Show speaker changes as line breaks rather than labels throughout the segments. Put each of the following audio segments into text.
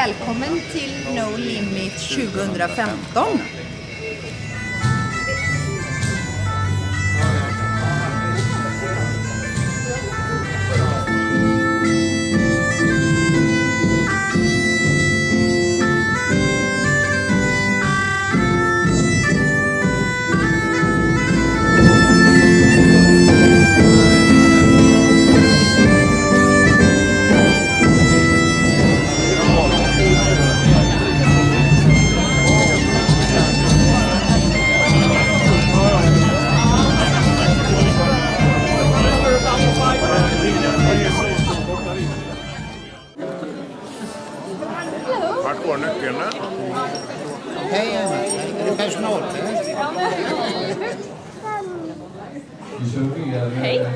Välkommen till No Limit 2015.
Vart går nyckeln?
Hej, är det personal?
Hej!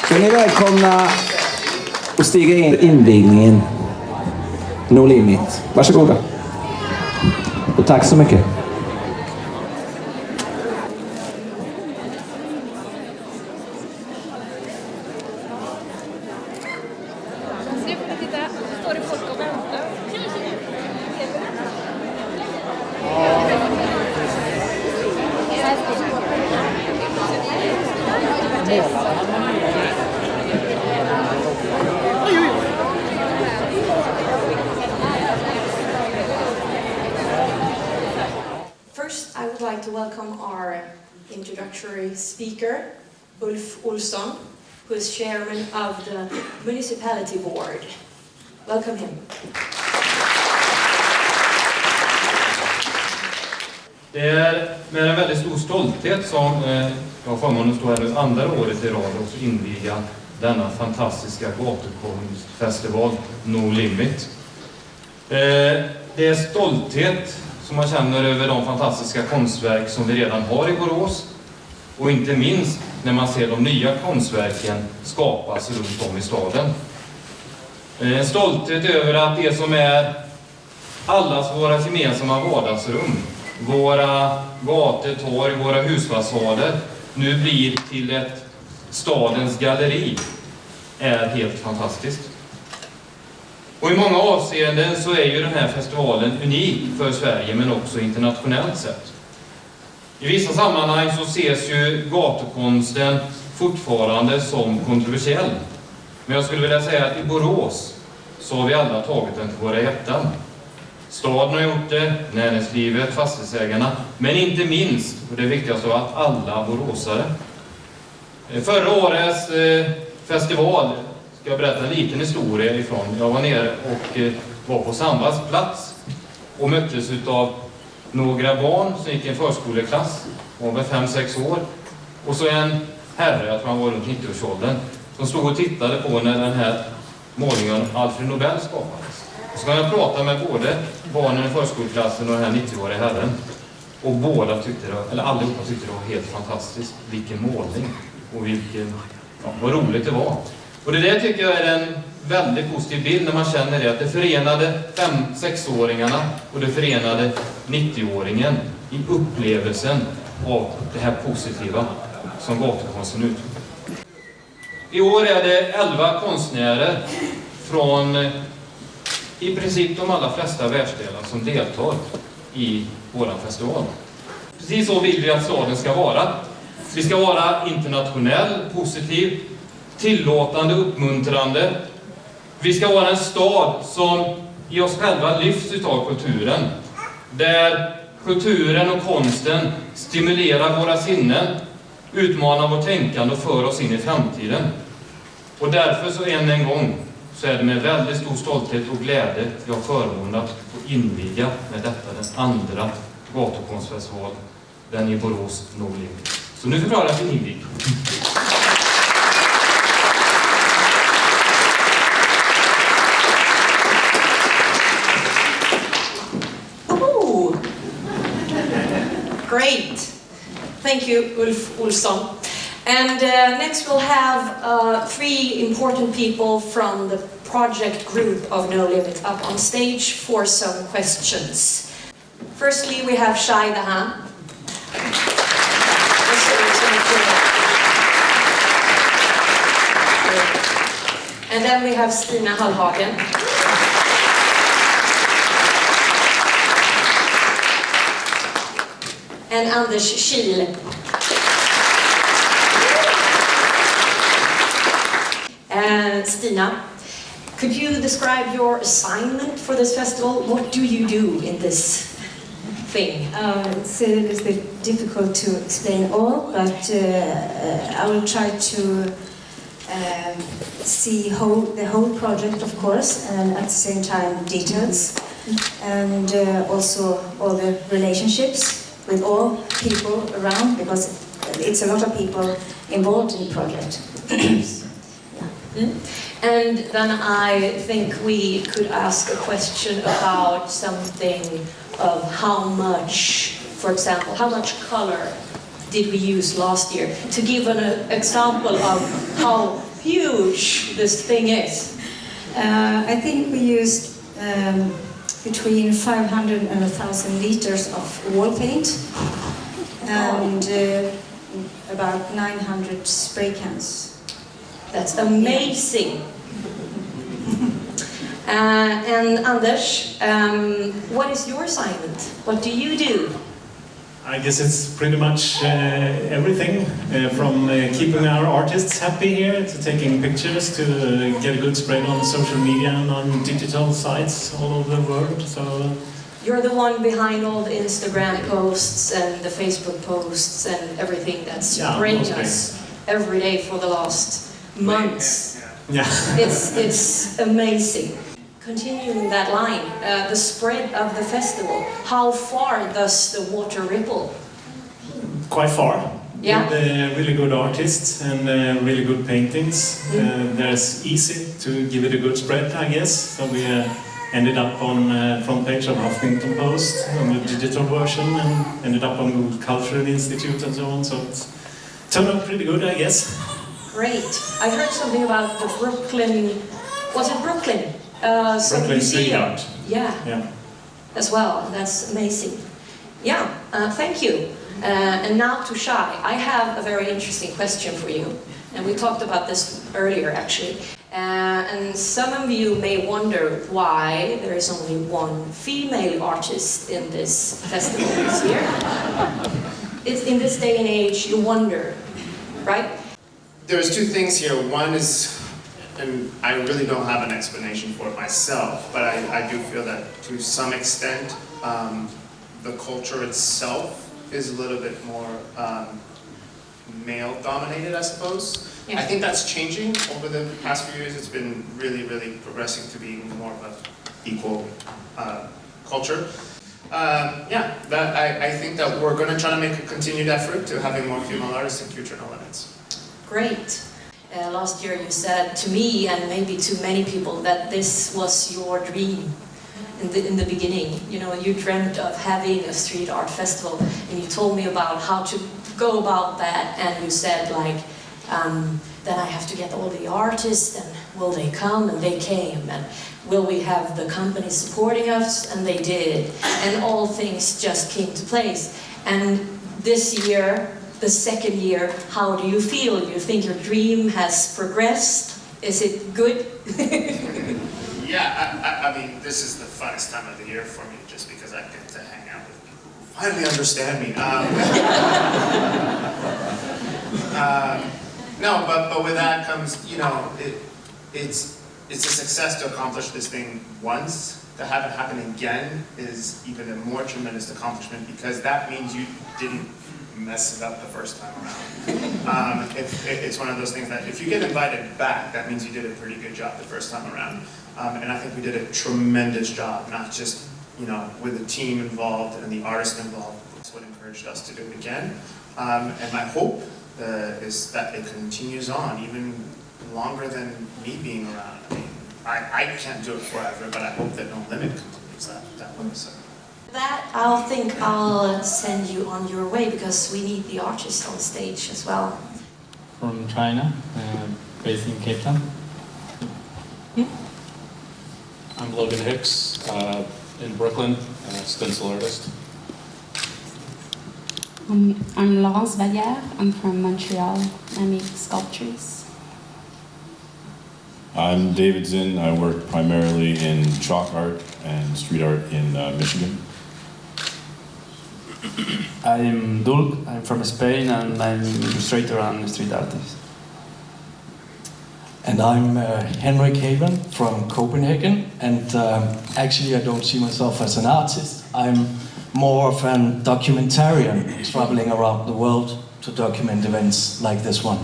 Så ni är välkomna att stiga in i invigningen No Limit. Varsågoda. Och tack så mycket.
Står det folk och väntar?
First, I would like to welcome our introductory speaker, Ulf Olsson, who is chairman of the municipality board. Welcome him.
Det är med en väldigt stor stolthet som jag har förmånen att stå här nu andra året i rad och inviga denna fantastiska gatukonstfestival No Limit. Det är stolthet som man känner över de fantastiska konstverk som vi redan har i Borås, och inte minst när man ser de nya konstverken skapas runt om i staden. En stolthet över att det som är allas våra gemensamma vardagsrum, våra gator, torg, våra husfasader, nu blir till ett stadens galleri, är helt fantastiskt. Och i många avseenden så är ju den här festivalen unik för Sverige, men också internationellt sett. I vissa sammanhang så ses ju gatukonsten fortfarande som kontroversiell. Men jag skulle vilja säga att i Borås så har vi alla tagit den till våra hjärtan. Staden har gjort det, näringslivet, fastighetsägarna, men inte minst, och det viktigaste av att alla boråsare. Förra årets festival ska jag berätta en liten historia ifrån. Jag var nere och var på Sandvalls plats och möttes av några barn som gick i en förskoleklass, var väl 5-6 år, och så en herre, jag tror han var runt 90-årsåldern, som stod och tittade på när den här målningen Alfred Nobel skapades. Så kan jag prata med både barnen i förskoleklassen och den här 90-åriga herren, och båda tyckte det, eller allihopa tyckte det var helt fantastiskt. Vilken målning och vilken, vad roligt det var. Och det där tycker jag är en väldigt positiv bild när man känner det, att det förenade 5-6-åringarna och det förenade 90-åringen i upplevelsen av det här positiva som gatukonsten utgör. I år är det 11 konstnärer från i princip de allra flesta världsdelar som deltar i vår festival. Precis så vill vi att staden ska vara. Vi ska vara internationell, positiv, tillåtande, uppmuntrande. Vi ska vara en stad som i oss själva lyfts utav kulturen. Där kulturen och konsten stimulerar våra sinnen, utmanar vårt tänkande och för oss in i framtiden. Och därför så än en gång så är det med väldigt stor stolthet och glädje jag förmånen att få inviga med detta den andra gatukonstfestival, den i Borås, No Limit. Så nu förklarar jag för invigning.
Oh, great. Thank you, Ulf Olsson. And next we'll have 3 important people from the project group of No Limit up on stage for some questions. Firstly, we have Shai Dahan. And then we have Stina Hallhagen. And Anders Kiel. And Stina, could you describe your assignment for this festival? What do you do in this thing?
It's a little bit difficult to explain all, but I will try to see the whole project, of course, and at the same time details, and also all the relationships with all people around, because it's a lot of people involved in the project.
And then I think we could ask a question about something of how much, for example, how much color did we use last year? To give an example of how huge this thing is.
I think we used between 500 and 1,000 liters of wall paint and about 900 spray cans.
That's amazing. And Anders, what is your assignment? What do you do?
I guess it's pretty much everything, from keeping our artists happy here, to taking pictures, to get a good spread on social media and on digital sites all over the world. So
you're the one behind all the Instagram posts and the Facebook posts and everything that's spreading us every day for the last months.
Yeah.
It's amazing. Continuing that line, the spread of the festival, how far does the water ripple?
Quite far.
Yeah.
With really good artists and really good paintings. There's easy to give it a good spread, I guess. So we ended up on front page of Huffington Post on the digital version, and ended up on Google Cultural Institute and so on. So it's turned out pretty good, I guess.
Great. I heard something about the Brooklyn. Was it Brooklyn?
Brooklyn Street Art.
Yeah. As well. That's amazing. Yeah. Thank you. And now to Shai. I have a very interesting question for you. And we talked about this earlier, actually. And some of you may wonder why there is only one female artist in this festival this year. It's in this day and age, you wonder, right?
There's 2 things here. One is, and I really don't have an explanation for it myself, but I do feel that to some extent the culture itself is a little bit more male-dominated, I suppose.
Yeah.
I think that's changing over the past few years. It's been really, really progressing to being more of an equal culture. I think that we're going to try to make a continued effort to having more female artists in future No Limits.
Great. Last year you said to me, and maybe to many people, that this was your dream in the beginning. You know, you dreamt of having a street art festival, and you told me about how to go about that, and you said, like, then I have to get all the artists, and will they come? And they came. And will we have the company supporting us? And they did. And all things just came to place. And this year, the second year, how do you feel? You think your dream has progressed? Is it good?
Yeah, I mean, this is the funnest time of the year for me, just because I get to hang out with people who finally understand me. No, but with that comes, you know, it's a success to accomplish this thing once. To have it happen again is even a more tremendous accomplishment, because that means you didn't mess it up the first time around. It's one of those things that if you get invited back, that means you did a pretty good job the first time around. And I think we did a tremendous job, not just, you know, with the team involved and the artist involved. That's what encouraged us to do it again. And my hope is that it continues on even longer than me being around. I mean, I can't do it forever, but I hope that No Limit continues that way. So.
That I'll send you on your way, because we need the artists on stage as well.
From China, based in Cape Town. I'm Logan Hicks, in Brooklyn, stencil artist.
I'm Laurence Vallière. I'm from Montreal. I make sculptures.
I'm David Zinn. I work primarily in chalk art and street art in Michigan.
I'm Dulc. I'm from Spain, and I'm an illustrator and street artist.
And I'm Henrik Haven from Copenhagen, and actually I don't see myself as an artist. I'm more of a documentarian, traveling around the world to document events like this one.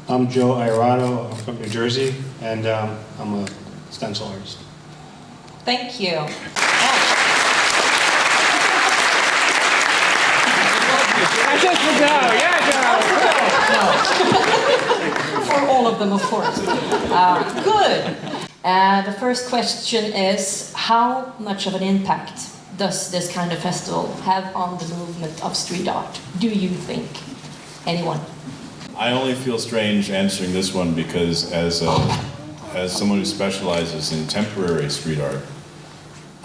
I'm Joe Iorato. I'm from New Jersey, and I'm a stencil artist.
Thank you.
That's it for Joe. Yeah, Joe.
For all of them, of course. Good. The first question is, how much of an impact does this kind of festival have on the movement of street art, do you think? Anyone?
I only feel strange answering this one because as someone who specializes in temporary street art,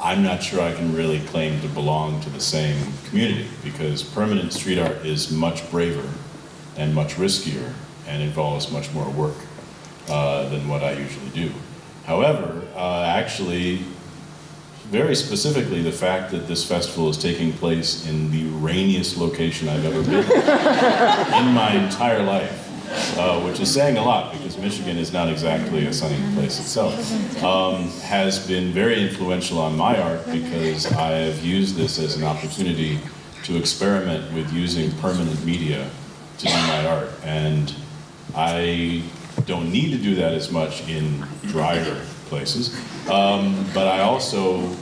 I'm not sure I can really claim to belong to the same community, because permanent street art is much braver and much riskier and involves much more work than what I usually do. However, actually, very specifically, the fact that this festival is taking place in the rainiest location I've ever been in my entire life, which is saying a lot because Michigan is not exactly a sunny place itself, has been very influential on my art, because I have used this as an opportunity to experiment with using permanent media to do my art. And I don't need to do that as much in drier places, but I also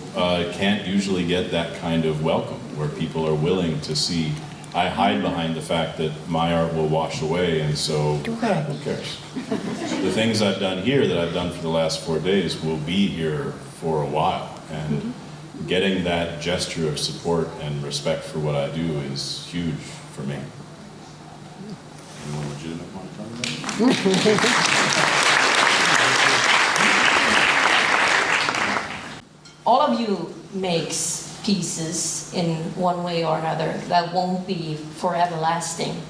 can't usually get that kind of welcome where people are willing to see. I hide behind the fact that my art will wash away, and so who cares? The things I've done here that I've done for the last 4 days will be here for a while, and getting that gesture of support and respect for what I do is huge for me. Anyone legitimate want to talk about it?
All of you makes pieces in one way or another that won't be forever lasting.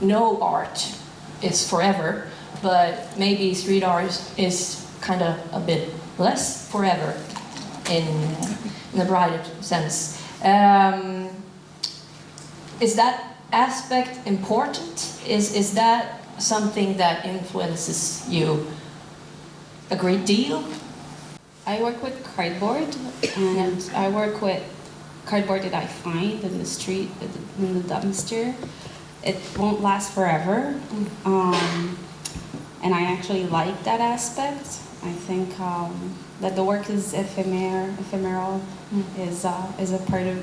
No art is forever, but maybe street art is kind of a bit less forever in a broader sense. Is that aspect important? Is that something that influences you a great deal?
I work with cardboard, and I work with cardboard that I find in the street, in the dumpster. It won't last forever, and I actually like that aspect. I think that the work is ephemeral, is a part of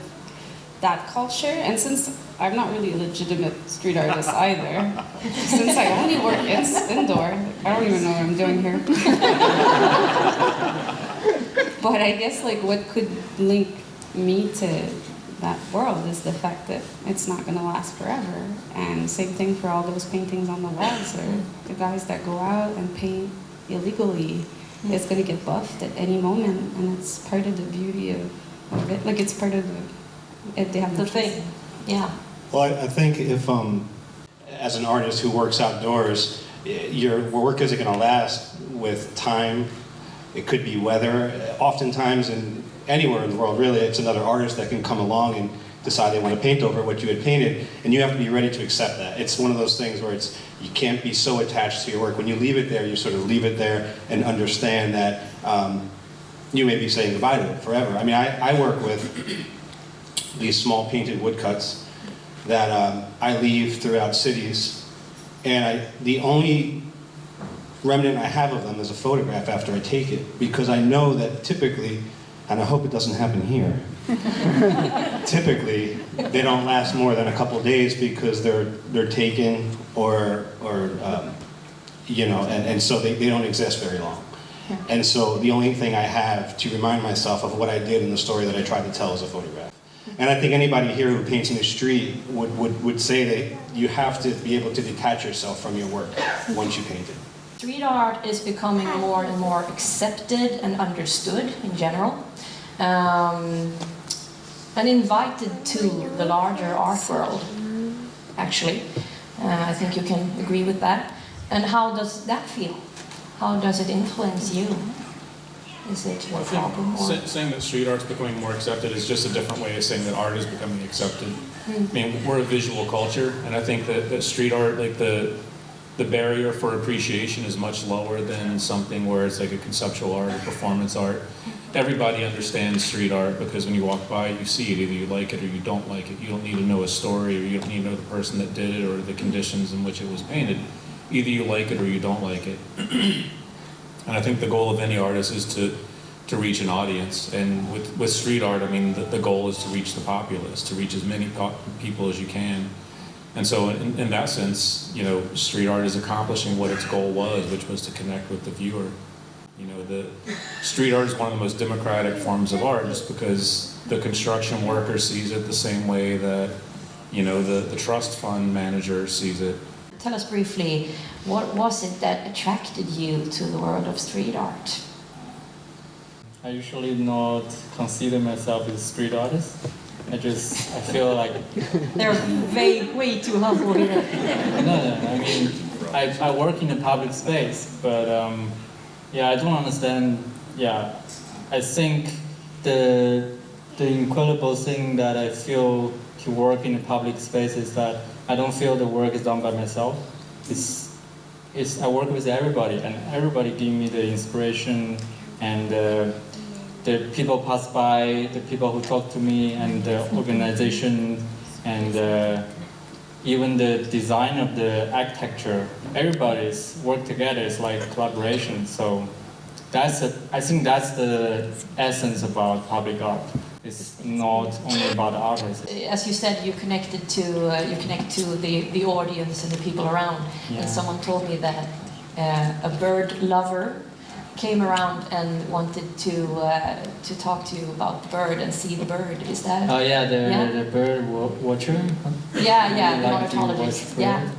that culture. And since I'm not really a legitimate street artist either, since I only work indoor, I don't even know what I'm doing here. But I guess like what could link me to that world is the fact that it's not going to last forever. And same thing for all those paintings on the walls, or the guys that go out and paint illegally. It's going to get buffed at any moment, and it's part of the beauty of it. Like, it's part of they have
The thing, yeah.
Well, I think if, as an artist who works outdoors, your work isn't going to last with time. It could be weather. Oftentimes, anywhere in the world, really, it's another artist that can come along and decide they want to paint over what you had painted, and you have to be ready to accept that. It's one of those things where you can't be so attached to your work. When you leave it there, you sort of leave it there and understand that you may be saying goodbye to it forever. I mean, I work with these small painted woodcuts that I leave throughout cities, and the only remnant I have of them is a photograph after I take it, because I know that typically, and I hope it doesn't happen here, typically they don't last more than a couple days because they're taken or you know, and so they don't exist very long. And so the only thing I have to remind myself of what I did in the story that I tried to tell is a photograph. And I think anybody here who paints in the street would say that you have to be able to detach yourself from your work once you paint it.
Street art is becoming more and more accepted and understood in general, and invited to the larger art world, actually. I think you can agree with that. And how does that feel? How does it influence you? Is it a problem?
Saying that street art's becoming more accepted is just a different way of saying that art is becoming accepted. I mean, we're a visual culture, and I think that street art, like the barrier for appreciation is much lower than something where it's like a conceptual art or performance art. Everybody understands street art because when you walk by, you see it. Either you like it or you don't like it. You don't need to know a story, or you don't need to know the person that did it or the conditions in which it was painted. Either you like it or you don't like it. And I think the goal of any artist is to reach an audience. And with street art, I mean, the goal is to reach the populace, to reach as many people as you can. And so in that sense, you know, street art is accomplishing what its goal was, which was to connect with the viewer. You know, the street art is one of the most democratic forms of art, just because the construction worker sees it the same way that, you know, the trust fund manager sees it.
Tell us briefly, what was it that attracted you to the world of street art?
I usually not consider myself a street artist. I feel like...
They're way too humble here.
No, I mean, I work in a public space, but yeah, I don't understand, yeah. I think the incredible thing that I feel to work in a public space is that I don't feel the work is done by myself. I work with everybody, and everybody give me the inspiration, and the people pass by, the people who talk to me, and the organization, and even the design of the architecture. Everybody's work together. It's like collaboration. So I think that's the essence about public art. It's not only about the artists.
As you said, you connect to the audience and the people around.
Yeah.
And someone told me that a bird lover came around and wanted to talk to you about the bird and see the bird. Is that?
Oh yeah, the bird watcher.
Yeah, the
like
ornithologist. Yeah.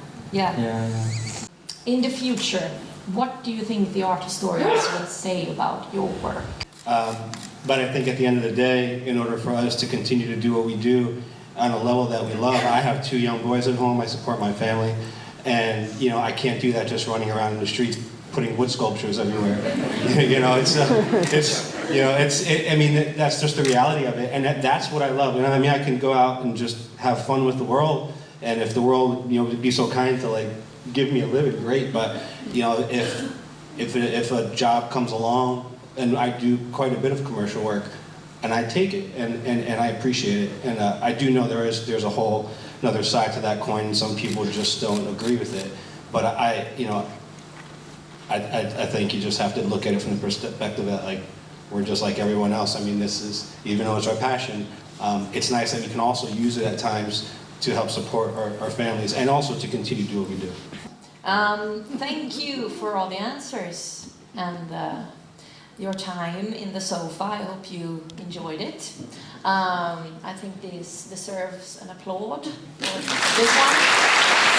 In the future, what do you think the art historians would say about your work?
But I think at the end of the day, in order for us to continue to do what we do on a level that we love, I have 2 young boys at home, I support my family, and you know, I can't do that just running around in the streets putting wood sculptures everywhere. You know, I mean, that's just the reality of it, and that's what I love. You know, I mean, I can go out and just have fun with the world, and if the world, you know, would be so kind to like give me a living, great. But you know, if a job comes along, and I do quite a bit of commercial work, and I take it, and I appreciate it, and I do know there's a whole another side to that coin, and some people just don't agree with it. But I think you just have to look at it from the perspective that like we're just like everyone else. I mean, this is, even though it's our passion, it's nice that we can also use it at times to help support our families and also to continue to do what we do.
Thank you for all the answers, and your time in the sofa. I hope you enjoyed it. I think this deserves an applaud for this one.